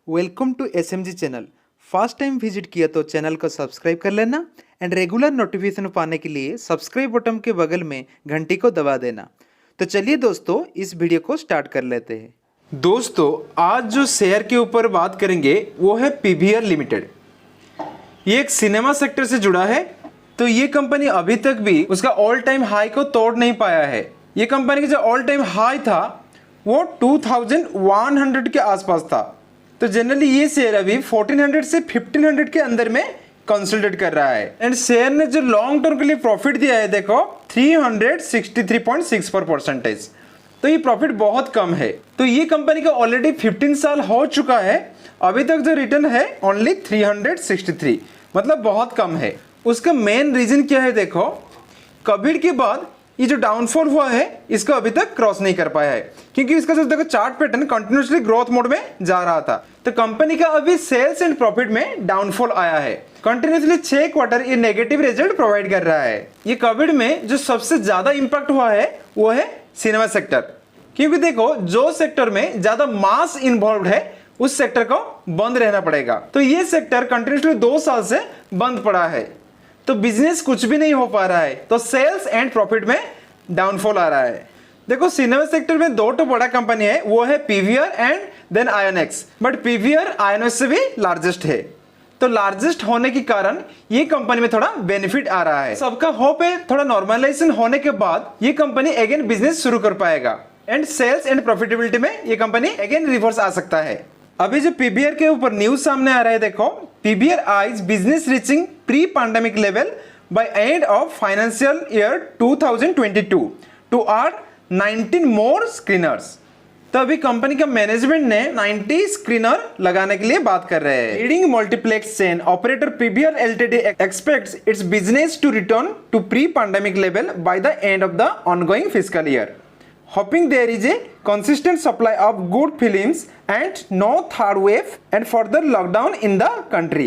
Welcome to SMG channel. First time visit किया तो channel को सब्सक्राइब कर लेना एंड रेगुलर नोटिफिकेशन पाने के लिए सब्सक्राइब बटन के बगल में घंटी को दबा देना। तो चलिए दोस्तों इस वीडियो को स्टार्ट कर लेते हैं। दोस्तों आज जो शेयर के ऊपर बात करेंगे वो है PVR लिमिटेड। ये एक सिनेमा सेक्टर से जुड़ा है। तो ये कंपनी अभी तक भी उसका ऑल टाइम हाई को तोड़ नहीं पाया है। ये कंपनी का जो ऑल टाइम हाई था वो 2100 के आसपास था। तो जनरली ये शेयर अभी 1400 से 1500 के अंदर में कंसोलिडेट कर रहा है। एंड शेयर ने जो लॉन्ग टर्म के लिए प्रॉफिट दिया है देखो 363.64%। तो ये प्रॉफिट बहुत कम है। तो ये कंपनी का ऑलरेडी 15 साल हो चुका है। अभी तक जो रिटर्न है ओनली 363, मतलब बहुत कम है। उसका मेन रीजन क्या है देखो, कोविड के बाद ये जो डाउनफॉल हुआ है इसको अभी तक क्रॉस नहीं कर पाया है, क्योंकि इसका जो देखो chart pattern continuously growth mode में जा रहा था। तो कंपनी का अभी सेल्स एंड प्रॉफिट में डाउनफॉल आया है। कंटिन्यूसली 6 क्वार्टर ये नेगेटिव रिजल्ट प्रोवाइड कर रहा है। ये कोविड में जो सबसे ज्यादा इंपैक्ट हुआ है वो है सिनेमा सेक्टर, क्योंकि देखो जो सेक्टर में ज्यादा मास इन्वॉल्व है उस सेक्टर को बंद रहना पड़ेगा। तो ये सेक्टर कंटिन्यूसली 2 साल से बंद पड़ा है, तो बिजनेस कुछ भी नहीं हो पा रहा है। तो सेल्स एंड प्रॉफिट में डाउनफॉल आ रहा है। देखो सिनेमा सेक्टर में 2 तो बड़ा कंपनी है, वो है PVR and then INX। But PVR INX से भी लार्जेस्ट है। तो लार्जेस्ट होने के कारण ये कंपनी में थोड़ा बेनिफिट आ रहा है। सबका होप है थोड़ा नॉर्मलाइजेशन होने के बाद ये कंपनी अगेन बिजनेस शुरू कर पाएगा एंड सेल्स एंड प्रॉफिटेबिलिटी में ये कंपनी अगेन रिवर्स आ सकता है। अभी जो PVR के ऊपर न्यूज सामने आ रहा है देखो, PVR eyes business reaching pre pandemic level by end of financial year 2022 to add 19 more screeners. तो अभी कंपनी का मैनेजमेंट ने 90 स्क्रीनर लगाने के लिए बात कर रहे हैं। Leading multiplex chain operator PVR Ltd expects its business to return to pre pandemic level by the end of the ongoing fiscal year, hoping there is a consistent supply of good films and no third wave and further lockdown in the country।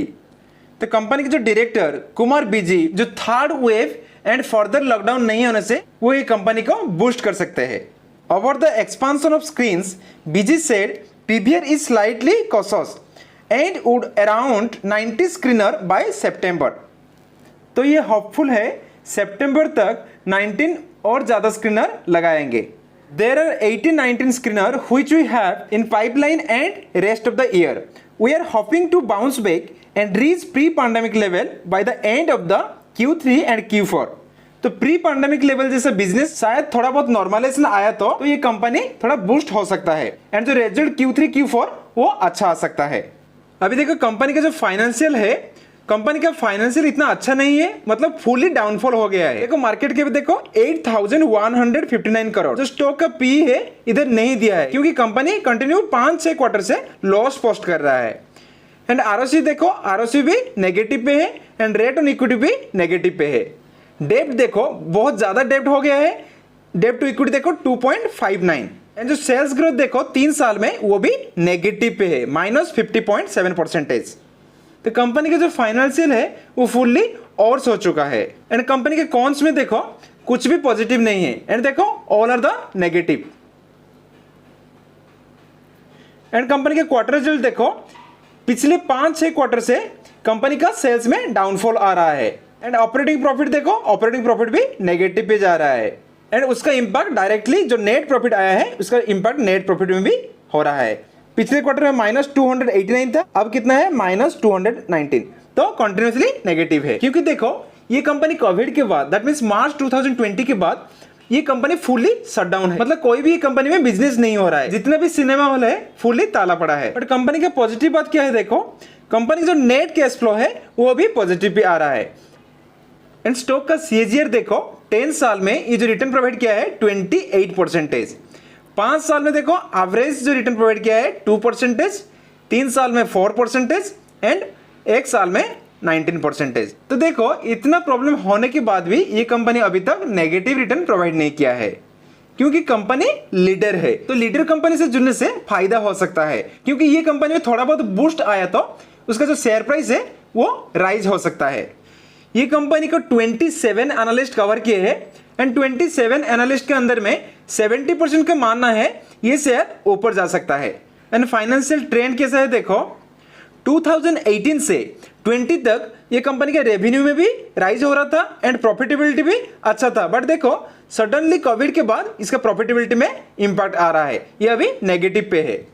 तो company के जो director Kumar बीजी जो third wave and further lockdown नहीं होने से वो ये company को बूस्ट कर सकते हैं। Over the expansion of screens बीजी said PVR is slightly cautious and would around 90 screener by September. तो ये होपफुल है सितंबर तक 19 और ज्यादा स्क्रीनर लगाएंगे। There are 18-19 screener which we have in pipeline and rest of the year. We are hoping to bounce back and reach pre-pandemic level by the end of the Q3 and Q4। तो pre pandemic level जैसा business शायद थोड़ा बहुत normalisation आया तो ये company थोड़ा boost हो सकता है एंड जो रिजल्ट Q3 Q4 वो अच्छा आ सकता है। अभी देखो कंपनी का जो फाइनेंशियल है, कंपनी का फाइनेंशियल इतना अच्छा नहीं है, मतलब फुली डाउनफॉल हो गया है। देखो मार्केट के भी देखो 8159 करोड़। जो स्टॉक का पी है इधर नहीं दिया है, क्योंकि कंपनी कंटिन्यू 5-6 क्वार्टर से लॉस पोस्ट कर रहा है। एंड ROC देखो, ROC भी नेगेटिव पे है एंड रेट ऑन इक्विटी भी नेगेटिव पे है। डेब्ट देखो बहुत ज्यादा डेब्ट हो गया है, डेब्ट टू इक्विटी देखो 2.59 एंड जो सेल्स ग्रोथ देखो 3 साल में वो भी नेगेटिव पे है -50.7%। तो कंपनी का जो फाइनेंशियल है वो फुल्ली और हो चुका है। एंड कंपनी के कॉन्स में देखो कुछ भी पॉजिटिव नहीं है एंड देखो all are the negative. And company के क्वार्टर रिजल्ट देखो, पिछले 5-6 क्वार्टर से कंपनी का सेल्स में डाउनफॉल आ रहा है। एंड ऑपरेटिंग प्रॉफिट देखो, ऑपरेटिंग प्रॉफिट भी नेगेटिव पे जा रहा है एंड उसका इंपैक्ट डायरेक्टली जो नेट प्रॉफिट आया है उसका इंपैक्ट नेट प्रॉफिट में भी हो रहा है। पिछले क्वार्टर में -289 था, अब कितना है -219। तो कंटिन्यूसली नेगेटिव है, क्योंकि देखो ये कंपनी कोविड के बाद दैट मींस मार्च 2020 के बाद ये कंपनी फुली शटडाउन है। मतलब कोई भी कंपनी में बिजनेस नहीं हो रहा है, जितने भी सिनेमा हॉल है फुली ताला पड़ा है। बट कंपनी का पॉजिटिव बात क्या है देखो, कंपनी जो नेट कैश फ्लो है वो भी पॉजिटिव पे आ रहा है। एंड स्टॉक का CAGR देखो 10 साल में ये जो रिटर्न प्रोवाइड किया है 28%। 5 साल में देखो एवरेज जो रिटर्न प्रोवाइड किया है 2%, 3 साल में 4% एंड 1 साल में 19%। तो देखो इतना प्रॉब्लम होने के बाद भी ये कंपनी अभी तक नेगेटिव रिटर्न प्रोवाइड नहीं किया है, क्योंकि कंपनी लीडर है। तो लीडर कंपनी से जुड़ने से फायदा हो सकता है, क्योंकि ये कंपनी में थोड़ा बहुत बूस्ट आया तो उसका जो शेयर प्राइस है वो राइज हो सकता है। ये कंपनी को 27 एनालिस्ट कवर किए हैं एंड 27 एनालिस्ट के अंदर में 70% का मानना है ये शेयर ऊपर जा सकता है। एंड फाइनेंशियल ट्रेंड कैसा है देखो, 2018 से 20 तक ये कंपनी के रेवेन्यू में भी राइज हो रहा था एंड प्रॉफिटेबिलिटी भी अच्छा था, बट देखो सडनली कोविड के बाद इसका प्रॉफिटेबिलिटी में इंपैक्ट आ रहा है, ये अभी नेगेटिव पे है।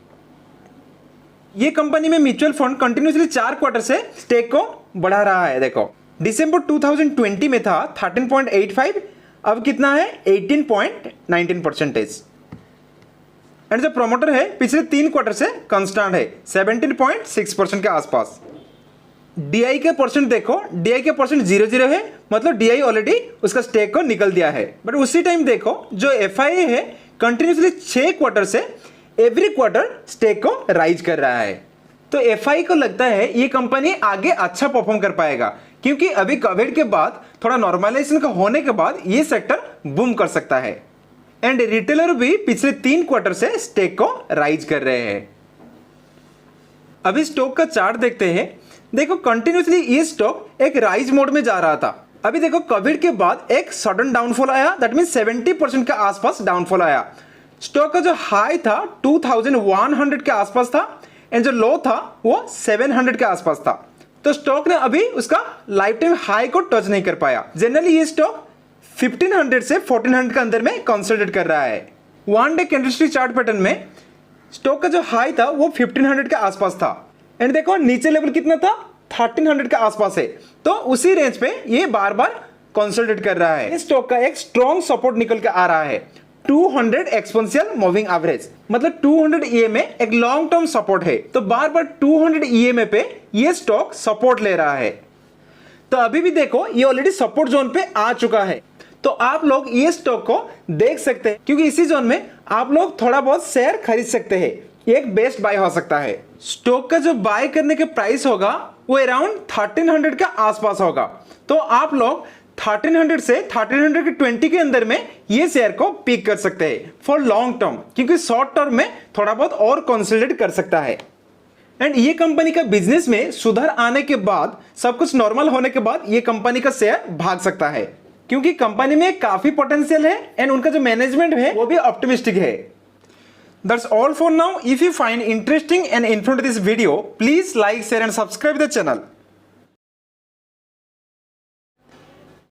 ये कंपनी में म्यूचुअल फंड कंटिन्यूसली 4 क्वार्टर से स्टेक को बढ़ा रहा है। देखो दिसंबर 2020 में था 13.85, अब कितना है 18.19%। एंड जो प्रोमोटर है पिछले 3 क्वार्टर से कांस्टेंट है 17.6% के आसपास। डीआई के परसेंट देखो, डीआई के परसेंट 0.0 है, मतलब डीआई ऑलरेडी उसका स्टेक को निकल दिया है। बट उसी टाइम देखो जो एफआईए है कंटिन्यूसली 6 क्वार्टर से एवरी क्वार्टर स्टेक को राइज कर रहा है। तो एफआई को लगता है ये कंपनी आगे अच्छा परफॉर्म कर पाएगा, क्योंकि अभी कोविड के बाद थोड़ा नॉर्मलाइजेशन का होने के बाद ये सेक्टर बूम कर सकता है। एंड रिटेलर भी पिछले 3 क्वार्टर से स्टेक को राइज कर रहे हैं। अभी स्टॉक का चार्ट देखते हैं। देखो कंटिन्यूसली ये स्टॉक एक राइज मोड में जा रहा था। अभी देखो कोविड के बाद एक सडन डाउनफॉल आया, दैट मीन 70% के आसपास डाउनफॉल आया। स्टॉक का जो हाई था 2100 के आसपास था एंड जो लो था वो 700 के आसपास था। तो स्टॉक ने अभी उसका लाइफ टाइम हाई को टच नहीं कर पाया। जनरली ये स्टॉक 1500 से 1400 के अंदर में कंसोलिडेट कर रहा है। 1 डे कैंडलस्टिक चार्ट पैटर्न में स्टॉक का जो हाई था वो 1500 के आसपास था एंड देखो नीचे लेवल कितना था 1300 के आसपास है। तो उसी रेंज पे ये बार बार कंसोलिडेट कर रहा है। इस स्टॉक का एक स्ट्रॉन्ग सपोर्ट निकल के आ रहा है 200 एक्सपोनेंशियल मूविंग एवरेज, मतलब 200 EMA एक लॉन्ग टर्म सपोर्ट है। तो बार बार 200 EMA पे ये स्टॉक सपोर्ट ले रहा है। तो अभी भी देखो ये ऑलरेडी सपोर्ट जोन पे आ चुका है। तो आप लोग ये स्टॉक को देख सकते हैं, क्योंकि इसी जोन में आप लोग थोड़ा बहुत शेयर खरीद सकते हैं। एक बेस्ट बाय हो सकता है। स्टॉक का जो बाय करने के प्राइस होगा वो अराउंड 1300 के आसपास होगा। तो आप लोग 1300 से 1320 के अंदर में ये शेयर को पिक कर सकते हैं फॉर लॉन्ग टर्म, क्योंकि शॉर्ट टर्म में थोड़ा बहुत और कंसोलिडेट कर सकता है। एंड ये कंपनी का बिजनेस में सुधार आने के बाद, सब कुछ नॉर्मल होने के बाद ये कंपनी का शेयर भाग सकता है, क्योंकि कंपनी में काफी पोटेंशियल है एंड उनका जो मैनेजमेंट है वो भी ऑप्टिमिस्टिक है। That's all for now. If you find interesting and informative this video, please like, share and subscribe the channel.